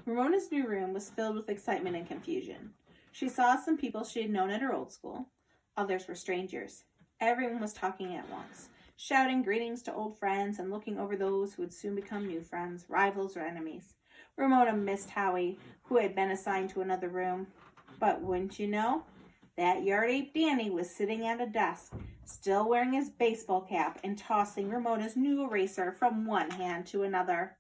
Ramona's new room was filled with excitement and confusion. She saw some people she had known at her old school. Others were strangers. Everyone was talking at once, shouting greetings to old friends and looking over those who would soon become new friends, rivals, or enemies. Ramona missed Howie, who had been assigned to another room. But wouldn't you know, that yard ape Danny was sitting at a desk, still wearing his baseball cap and tossing Ramona's new eraser from one hand to another.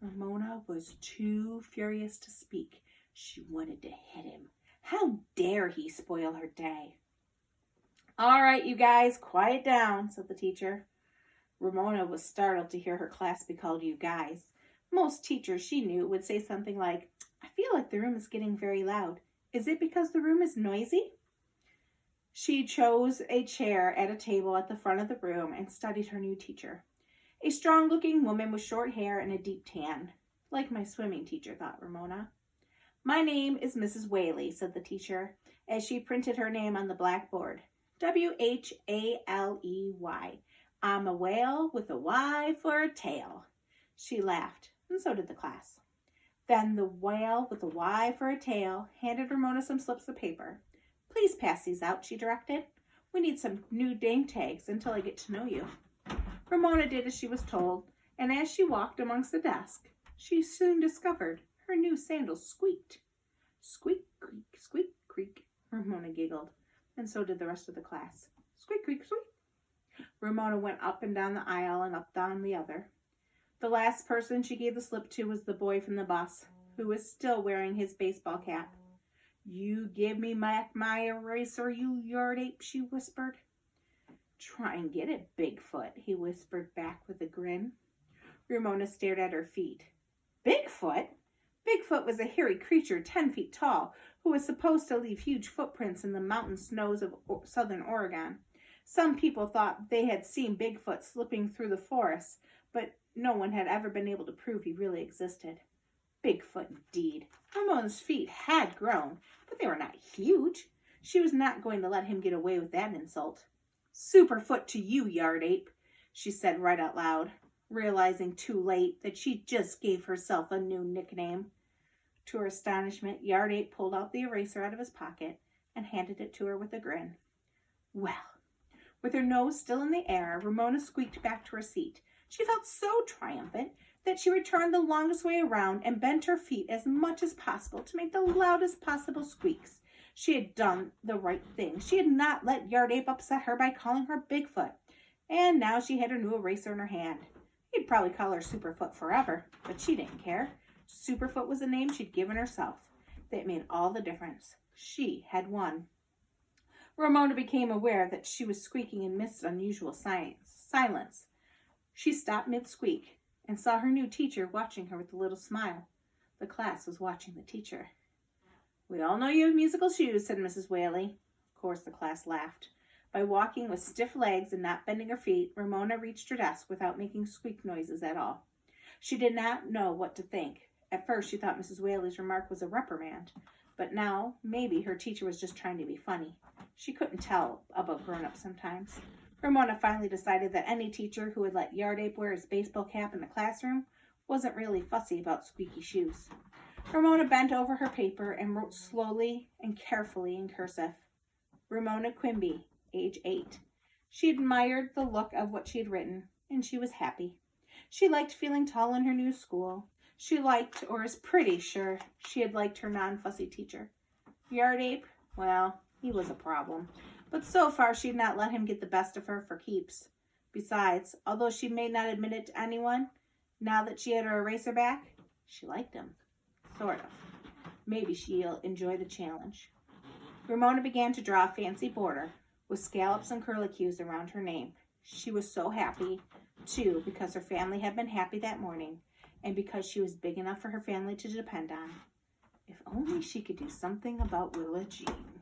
Ramona was too furious to speak. She wanted to hit him. How dare he spoil her day? "All right, you guys, quiet down," said the teacher. Ramona was startled to hear her class be called you guys. Most teachers she knew would say something like, "I feel like the room is getting very loud. Is it because the room is noisy?" She chose a chair at a table at the front of the room and studied her new teacher. A strong-looking woman with short hair and a deep tan. Like my swimming teacher, thought Ramona. "My name is Mrs. Whaley," said the teacher, as she printed her name on the blackboard. W-H-A-L-E-Y. "I'm a whale with a Y for a tail." She laughed, and so did the class. Then the whale with a Y for a tail handed Ramona some slips of paper. "Please pass these out," she directed. "We need some new name tags until I get to know you." Ramona did as she was told, and as she walked amongst the desks, she soon discovered her new sandals squeaked. "Squeak, creak, squeak, creak," Ramona giggled, and so did the rest of the class. "Squeak, creak, squeak." Ramona went up and down the aisle and up down the other. The last person she gave the slip to was the boy from the bus, who was still wearing his baseball cap. "You give me back my eraser, you yard ape," she whispered. "Try and get it, Bigfoot," he whispered back with a grin. Ramona stared at her feet. Bigfoot? Bigfoot was a hairy creature 10 feet tall, who was supposed to leave huge footprints in the mountain snows of southern Oregon. Some people thought they had seen Bigfoot slipping through the forest, but no one had ever been able to prove he really existed. Bigfoot indeed. Ramona's feet had grown, but they were not huge. She was not going to let him get away with that insult. "Superfoot to you, yard ape," she said right out loud, realizing too late that she just gave herself a new nickname. To her astonishment, Yard Ape pulled out the eraser out of his pocket and handed it to her with a grin. Well, with her nose still in the air, Ramona squeaked back to her seat. She felt so triumphant that she returned the longest way around and bent her feet as much as possible to make the loudest possible squeaks. She had done the right thing. She had not let Yard Ape upset her by calling her Bigfoot. And now she had her new eraser in her hand. He'd probably call her Superfoot forever, but she didn't care. Superfoot was a name she'd given herself. That made all the difference. She had won. Ramona became aware that she was squeaking in midst unusual silence. She stopped mid-squeak and saw her new teacher watching her with a little smile. The class was watching the teacher. "We all know you have musical shoes," said Mrs. Whaley. Of course, the class laughed. By walking with stiff legs and not bending her feet, Ramona reached her desk without making squeak noises at all. She did not know what to think. At first, she thought Mrs. Whaley's remark was a reprimand, but now maybe her teacher was just trying to be funny. She couldn't tell about grown-ups sometimes. Ramona finally decided that any teacher who would let Yard Ape wear his baseball cap in the classroom wasn't really fussy about squeaky shoes. Ramona bent over her paper and wrote slowly and carefully in cursive. Ramona Quimby, age 8. She admired the look of what she had written, and she was happy. She liked feeling tall in her new school. She liked, or is pretty sure, she had liked her non-fussy teacher. Yard Ape, well, he was a problem. But so far she had not let him get the best of her for keeps. Besides, although she may not admit it to anyone, now that she had her eraser back, she liked him. Sort of. Maybe she'll enjoy the challenge. Ramona began to draw a fancy border with scallops and curlicues around her name. She was so happy, too, because her family had been happy that morning, and because she was big enough for her family to depend on. If only she could do something about Willa Jean.